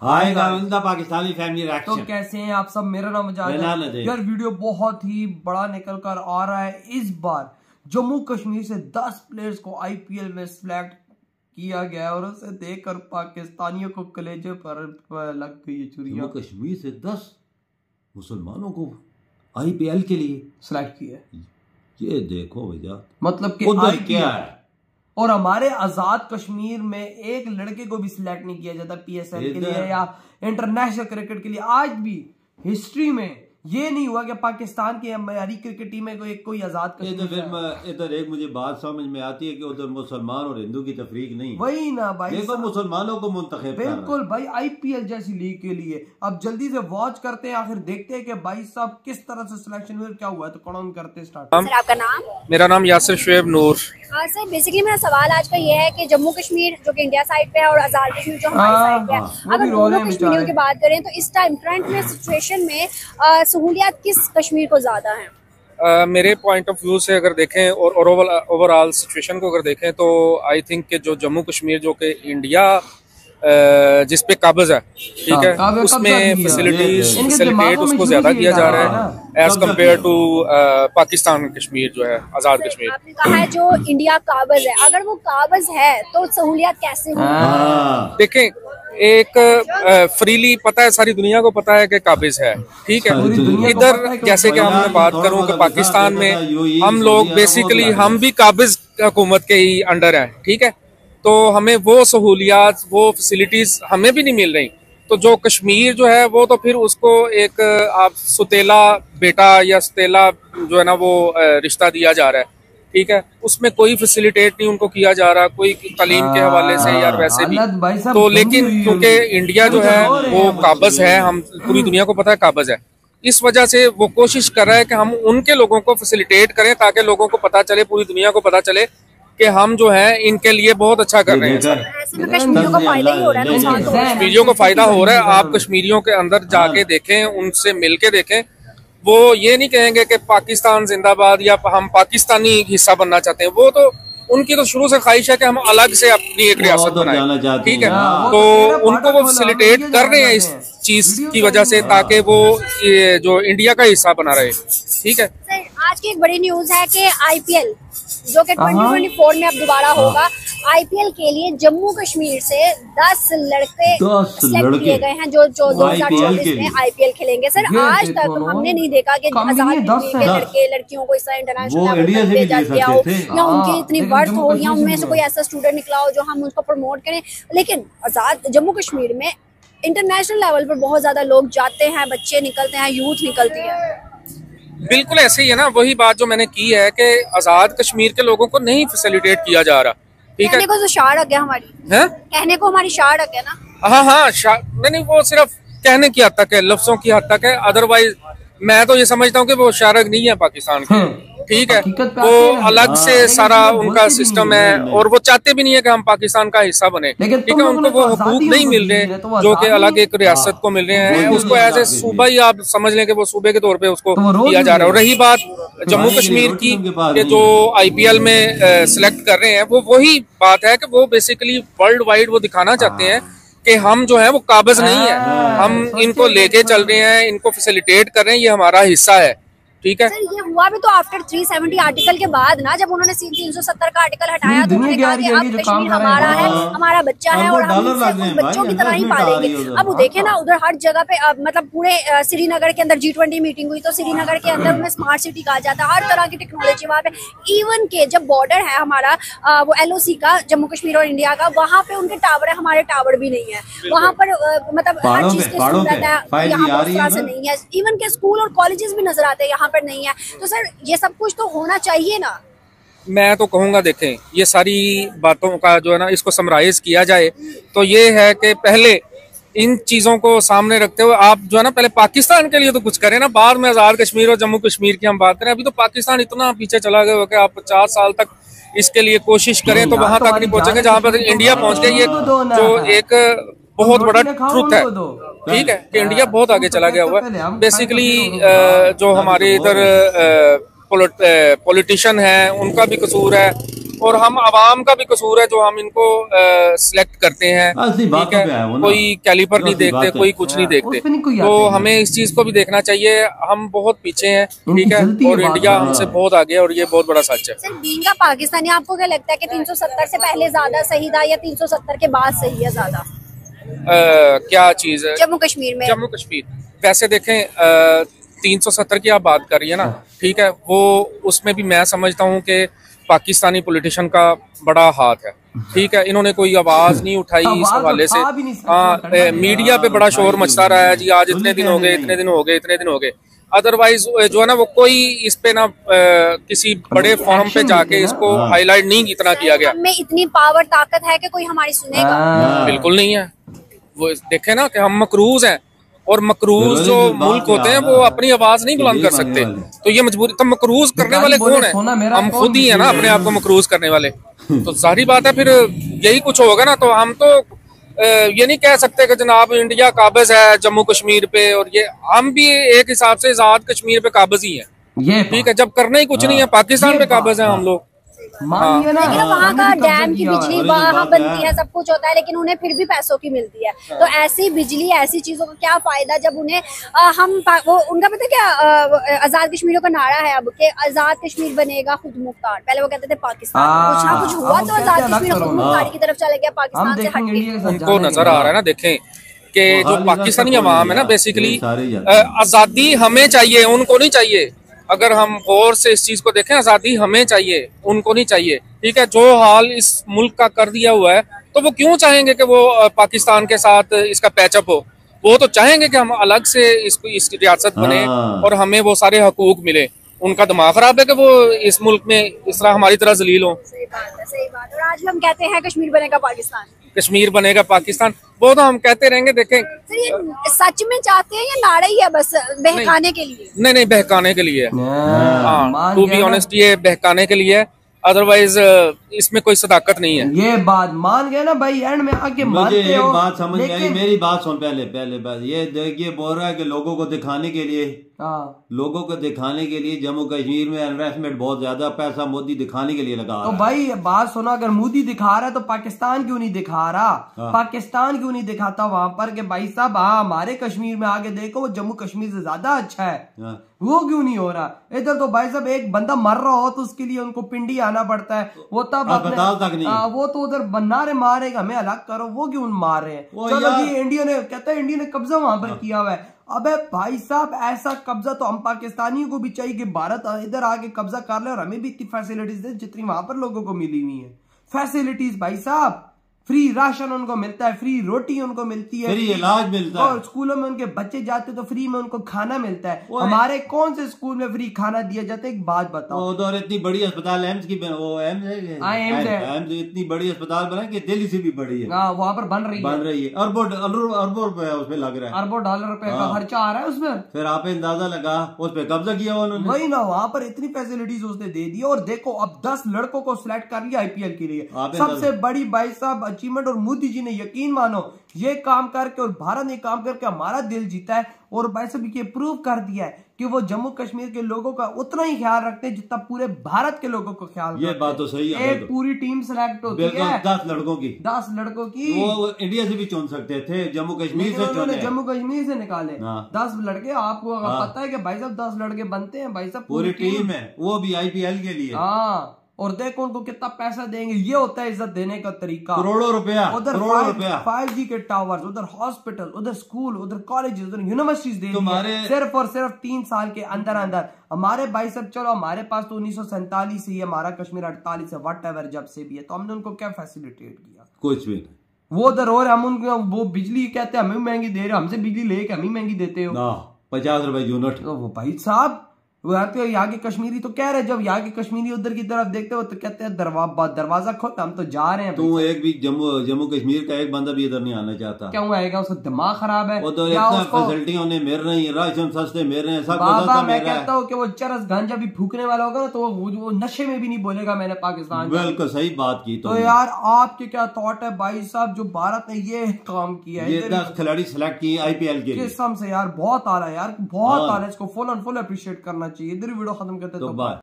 आएगा Pakistani family reaction. तो कैसे हैं आप सब? मेरा नाम मुजाहिद है। यार वीडियो बहुत ही बड़ा निकल कर आ रहा है। इस बार जम्मू कश्मीर से 10 प्लेयर्स को आईपीएल में सिलेक्ट किया गया और उसे देखकर पाकिस्तानियों को कलेजे पर लग गई चुरियां। जम्मू कश्मीर से 10 मुसलमानों को आईपीएल के लिए सिलेक्ट किया। ये देखो भैया, मतलब कि उधर क्या है। और हमारे आजाद कश्मीर में एक लड़के को भी सिलेक्ट नहीं किया जाता पीएसएल के लिए या इंटरनेशनल क्रिकेट के लिए। आज भी हिस्ट्री में ये नहीं हुआ कि पाकिस्तान की हमारी क्रिकेट टीम में कोई आजाद कश्मीर। इधर एक मुझे बात समझ में आती है कि उधर मुसलमान और हिंदू की तफरीक नहीं, वही ना भाई, देखो मुसलमानों को मुंतखब बिल्कुल भाई आईपीएल जैसी लीग के लिए। अब जल्दी से वॉच करते हैं, आखिर देखते हैं कि भाई साहब किस तरह से सिलेक्शन हुआ, क्या हुआ है। तो कौन करते स्टार्ट। सर आपका नाम? मेरा नाम यासिर शुएब नूर। सर बेसिकली मेरा सवाल आज का ये है कि जम्मू कश्मीर जो कि इंडिया साइड पे है और आजाद कश्मीर जो हमारी साइड पे है, अगर दोनों कश्मीरियों की बात करें तो इस टाइम करंट में सिचुएशन में सहूलियत किस कश्मीर को ज्यादा है? मेरे पॉइंट ऑफ व्यू से अगर देखें और ओवरऑल सिचुएशन को अगर देखें तो आई थिंक कि जो जम्मू कश्मीर जो कि इंडिया जिस पे काबिज है, ठीक है, उसमें फैसिलिटेट उसको ज्यादा किया जा रहा है as compare to Pakistan Kashmir जो है आजाद कश्मीर। आपने कहा है जो इंडिया काबिज है, अगर वो काबिज है तो सहूलियत कैसे होगी? देखें, एक फ्रीली पता है, सारी दुनिया को पता है कि काबिज है, ठीक है। इधर जैसे कि हम बात करूं कि पाकिस्तान में हम लोग बेसिकली हम भी काबिज हुकूमत के ही अंडर हैं, ठीक है, तो हमें वो सहूलियात वो फैसिलिटीज हमें भी नहीं मिल रही। तो जो कश्मीर जो है वो तो फिर उसको एक आप सुतेला बेटा या सुतेला जो है ना वो रिश्ता दिया जा रहा है, ठीक है, उसमें कोई फैसिलिटेट नहीं उनको किया जा रहा, कोई तालीम के हवाले से या वैसे भी। तो लेकिन क्योंकि इंडिया जो है वो काबिज है, हम पूरी दुनिया को पता है काबिज है, इस वजह से वो कोशिश कर रहा है कि हम उनके लोगों को फैसिलिटेट करें ताकि लोगों को पता चले, पूरी दुनिया को पता चले कि हम जो है इनके लिए बहुत अच्छा कर रहे हैं। कश्मीरियों को फायदा ही हो रहा है, कश्मीरियों को फायदा हो रहा है। आप कश्मीरियों के अंदर जाके देखें, उनसे मिल के देखें, वो ये नहीं कहेंगे कि पाकिस्तान जिंदाबाद या हम पाकिस्तानी हिस्सा बनना चाहते हैं। वो तो उनकी तो शुरू से ख्वाहिश है कि हम अलग से अपनी एक रियासत बनाएं, ठीक है। तो उनको वो फैसिलिटेट कर रहे हैं इस चीज की वजह से ताकि वो ये जो इंडिया का हिस्सा बना रहे, ठीक है। सर आज की एक बड़ी न्यूज है कि आईपीएल जो कि 2024 में अब दोबारा होगा, आईपीएल के लिए जम्मू कश्मीर से 10 लड़के सिलेक्ट किए गए हैं जो 2024 में आईपीएल खेलेंगे। सर आज तक हमने नहीं देखा कि आजाद कश्मीर के लड़के लड़कियों को इस तरह इंटरनेशनल लेवल पर भेजा गया हो या उनकी इतनी वर्थ हो या उनमें से कोई ऐसा स्टूडेंट निकला हो जो हम उसको प्रमोट करें। लेकिन आजाद जम्मू कश्मीर में इंटरनेशनल लेवल पर बहुत ज्यादा लोग जाते हैं, बच्चे निकलते हैं, यूथ निकलती है। बिल्कुल ऐसे ही है ना, वही बात जो मैंने की है कि आजाद कश्मीर के लोगों को नहीं फैसिलिटेट किया जा रहा, ठीक है। कहने को तो शारक है हमारी, कहने को हमारी शारक है ना। हाँ, नहीं वो सिर्फ कहने की हद तक है, लफ्जों की हद तक है। अदरवाइज मैं तो ये समझता हूँ कि वो शारक नहीं है पाकिस्तान के, ठीक है। वो अलग से सारा उनका सिस्टम है और वो चाहते भी नहीं है कि हम पाकिस्तान का हिस्सा बने, ठीक है। उनको वो हुकूक नहीं मिल रहे जो कि अलग एक रियासत को मिल रहे हैं, उसको एज ए सूबा ही आप समझ लें कि वो सूबे के तौर पे उसको किया जा रहा है। और रही बात जम्मू कश्मीर की कि जो आईपीएल में सिलेक्ट कर रहे हैं, वो वही बात है कि वो बेसिकली वर्ल्ड वाइड वो दिखाना चाहते हैं कि हम जो है वो काबिज नहीं है, हम इनको लेके चल रहे हैं, इनको फैसिलिटेट कर रहे हैं, ये हमारा हिस्सा है, ठीक है। सर ये हुआ भी तो आफ्टर 370 आर्टिकल के बाद ना, जब उन्होंने 370 का आर्टिकल हटाया तो उन्होंने कहा कि अब कश्मीर हमारा है, हमारा बच्चा है और हम उसे बच्चों की तरह ही पालेंगे। अब वो देखे ना उधर हर जगह पे मतलब पूरे श्रीनगर के अंदर G20 मीटिंग हुई तो श्रीनगर के अंदर उन्हें स्मार्ट सिटी कहा जाता है, हर तरह की टेक्नोलॉजी वहाँ पे। इवन के जब बॉर्डर है हमारा वो LOC का जम्मू कश्मीर और इंडिया का, वहाँ पे उनके टावर है, हमारे टावर भी नहीं है वहाँ पर, मतलब हर चीज की सहूलत है, यहाँ पर उस तरह से नहीं है। इवन के स्कूल और कॉलेजेस भी नजर आते हैं, यहाँ पर नहीं है। तो सर ये सब कुछ तो होना चाहिए ना। मैं तो कहूँगा देखें, ये सारी बातों का जो है ना इसको समराइज किया जाए तो ये है कि पहले इन चीज़ों को सामने रखते हुए आप जो है ना पहले पाकिस्तान के लिए तो कुछ करें ना, बाद में आज़ाद कश्मीर और जम्मू कश्मीर की हम बात करें। अभी तो पाकिस्तान इतना पीछे चला गया कि आप 50 साल तक इसके लिए कोशिश करें तो वहां तक नहीं पहुंचेंगे जहां पर इंडिया पहुंच गए। ये जो एक बहुत बड़ा ट्रुथ है, ठीक है, कि इंडिया बहुत आगे चला गया हुआ है। बेसिकली जो हमारे इधर पॉलिटिशियन है उनका भी कसूर है, और हम आवाम का भी कसूर है जो हम इनको सिलेक्ट करते हैं, ठीक है। कोई कैलिपर नहीं देखते, कोई कुछ नहीं देखते, तो हमें इस चीज को भी देखना चाहिए। हम बहुत पीछे हैं, ठीक है, और इंडिया हमसे बहुत आगे है, और ये बहुत बड़ा सच है। सर, बीइंग अ पाकिस्तानी आपको क्या लगता है कि 370 से पहले ज्यादा सही था या 370 के बाद सही है ज्यादा? क्या चीज है? जम्मू कश्मीर में, जम्मू कश्मीर वैसे देखें 370 की आप बात कर रही है ना, ठीक है, वो उसमें भी मैं समझता हूँ कि पाकिस्तानी पॉलिटिशियन का बड़ा हाथ है, ठीक है। इन्होंने कोई आवाज नहीं उठाई इस हवाले से। हाँ, मीडिया पे बड़ा शोर मचता रहा है जी, आज इतने दिन हो गए, इतने दिन हो गए, इतने दिन हो गए। अदरवाइज जो है ना, वो कोई इस पे ना किसी बड़े फोरम पे जाके इसको हाईलाइट नहीं इतना किया गया। हमें इतनी पावर ताकत है कि कोई हमारी सुनेगा? बिल्कुल नहीं है। वो देखे ना कि हम मकरूज हैं, और मकरूज जो मुल्क होते हैं वो अपनी आवाज नहीं बुलंद कर सकते, तो ये मजबूरी। तो मकरूज करने वाले कौन है? हम खुद ही है ना अपने आप को मकरूज करने वाले। तो जाहिर बात है फिर यही कुछ होगा ना। तो हम तो ये नहीं कह सकते कि जनाब इंडिया काबिज है जम्मू कश्मीर पे, और ये हम भी एक हिसाब से आजाद कश्मीर पे काबिज ही है, ठीक है। जब करना ही कुछ नहीं है, पाकिस्तान पे काबिज है हम लोग। मानिए ना, लेकिन वहाँ का डैम की बिजली वहाँ बनती है, सब कुछ होता है, लेकिन उन्हें फिर भी पैसों की मिलती है। तो ऐसी बिजली, ऐसी चीजों का क्या फायदा जब उन्हें वो उनका पता क्या आजाद कश्मीरियों का नारा है अब, कि आजाद कश्मीर बनेगा खुद मुख्तार। पहले वो कहते थे पाकिस्तान, कुछ ना कुछ हुआ तो आजाद कश्मीर खुद मुख्तारी की तरफ चला गया, पाकिस्तान से हटके। उनको नजर आ रहा है ना, देखें कि जो पाकिस्तानी अवाम है ना, बेसिकली आजादी हमें चाहिए, उनको नहीं चाहिए। अगर हम गौर से इस चीज को देखें, आजादी हमें चाहिए, उनको नहीं चाहिए, ठीक है। जो हाल इस मुल्क का कर दिया हुआ है, तो वो क्यों चाहेंगे कि वो पाकिस्तान के साथ इसका पैचअप हो? वो तो चाहेंगे कि हम अलग से इसकी रियासत बने और हमें वो सारे हकूक मिले। उनका दिमाग खराब है कि वो इस मुल्क में इस तरह हमारी तरह जलील हो। सही बात है, सही बात है। और आज हम कहते हैं कश्मीर बनेगा पाकिस्तान, कश्मीर बनेगा पाकिस्तान, वो तो हम कहते रहेंगे। देखें सर, ये सच में चाहते हैं या नारा ही है बस बहकाने के लिए? नहीं, बहकाने के लिए। हाँ, टू बी ऑनेस्ट, ये बहकाने के लिए, अदरवाइज इसमें कोई सदाकत नहीं है। ये बात मान गए ना भाई, एंड में आके मुझे एक बात समझ में आई, मेरी बात सुन। पहले बात ये देखिए, बोल रहा है कि लोगों को दिखाने के लिए, लोगों को दिखाने के लिए जम्मू कश्मीर में इन्वेस्टमेंट बहुत ज्यादा पैसा मोदी दिखाने के लिए लगा रहा है। तो भाई बात सुना, अगर मोदी दिखा रहा है तो पाकिस्तान क्यों नहीं दिखा रहा? पाकिस्तान क्यों नहीं दिखाता वहां पर कि भाई साहब हमारे कश्मीर में आगे देखो, वो जम्मू कश्मीर से ज्यादा अच्छा है? वो क्यों नहीं हो रहा? इधर तो भाई साहब एक बंदा मर रहा हो तो उसके लिए उनको पिंडी आना पड़ता है, वो तब वो तो उधर नारे मारेगा हमें अलग करो, वो क्यों मार रहे हैं? चलो जी, इंडिया ने कहता है, इंडिया ने कब्जा वहां पर किया हुआ है। अबे भाई साहब, ऐसा कब्जा तो हम पाकिस्तानियों को भी चाहिए कि भारत इधर आके कब्जा कर ले और हमें भी इतनी फैसिलिटीज दे जितनी वहां पर लोगों को मिली हुई है। फैसिलिटीज भाई साहब, फ्री राशन उनको मिलता है, फ्री रोटी उनको मिलती है, फ्री इलाज मिलता है, और स्कूलों में उनके बच्चे जाते तो फ्री में उनको खाना मिलता है। हमारे कौन से स्कूल में फ्री खाना दिया जाता है? एक बात बताओ। उधर इतनी बड़ी अस्पताल एम्स की, वो एम्स इतनी बड़ी अस्पताल बना कि दिल्ली से भी बड़ी है, वहाँ पर बन रही है। अरबों रुपए उसमें लग रहा है, अरबों डॉलर रुपए का खर्चा आ रहा है उसमें। फिर आप अंदाजा लगा, उस पर कब्जा किया उन्होंने। वही ना, वहाँ पर इतनी फैसिलिटीज उसने दे दी। और देखो, अब 10 लड़कों को सिलेक्ट कर लिया आईपीएल के लिए, सबसे बड़ी भाई साहब अचीवमेंट। और मोदी जी ने, यकीन मानो, ये काम करके और भारत ने काम करके हमारा दिल जीता है। और भाई साहब ये प्रूव कर दिया है कि वो जम्मू कश्मीर के लोगों का उतना ही ख्याल रखते हैं जितना पूरे भारत के लोगों को ख्याल रखते हैं। ये बात तो सही है। एक पूरी टीम सिलेक्ट होती है 10 लड़कों की। वो इंडिया से भी चुन सकते थे, जम्मू कश्मीर से चुने, जम्मू कश्मीर से निकाले 10 लड़के। आपको अगर पता है कि भाई साहब 10 लड़के बनते हैं भाई साहब, पूरी टीम है, वो भी आईपीएल के लिए। हाँ, और देखो उनको कितना पैसा देंगे, ये होता है इज्जत देने का तरीका। करोड़ों रुपया। उधर 5G के टावर्स, उधर हॉस्पिटल, उधर स्कूल, उधर कॉलेज, उधर यूनिवर्सिटीज दे दी सिर्फ और सिर्फ 3 साल के अंदर अंदर। हमारे भाई सब, चलो हमारे पास तो 1947 से ही, हमारा कश्मीर 48 से वट एवर जब से भी है, तो हमने उनको क्या फैसिलिटेट किया? कुछ भी नहीं। वो उधर और हम उनको वो बिजली कहते हैं हमें महंगी दे रहे हो, हमसे बिजली लेके हमें महंगी देते हो। 50 रुपए यूनिट। तो वो भाई साहब, वो आते हो यहाँ के कश्मीरी तो कह रहे, जब यहाँ के कश्मीरी उधर की तरफ देखते हो तो कहते हैं दरवाजा खोल, हम तो जा रहे हैं। तो एक भी जम्मू कश्मीर का एक बंदा भी इधर नहीं आना चाहता। क्यों आएगा? उसका दिमाग खराब है। तो इतना फैसिलिटियां उन्हें मिल रही है, राशन सस्ते मिल रहे हैं, सब बाबा मैं कहता हूँ कि वो चरस गांजा भी फूकने वाला होगा ना, तो वो नशे में भी नहीं बोलेगा मैंने पाकिस्तान। बिल्कुल सही बात की। तो यार आपके क्या थॉट है भाई साहब, जो भारत ने ये काम किया है, ये 10 खिलाड़ी सिलेक्ट किए आईपीएल के लिए, किस्म से यार बहुत आ रहा है यार, बहुत आ रहा है। इसको फुल एंड फुल अप्रिशिएट करना चाहिए। इधर वीडियो खत्म करते तो बाय।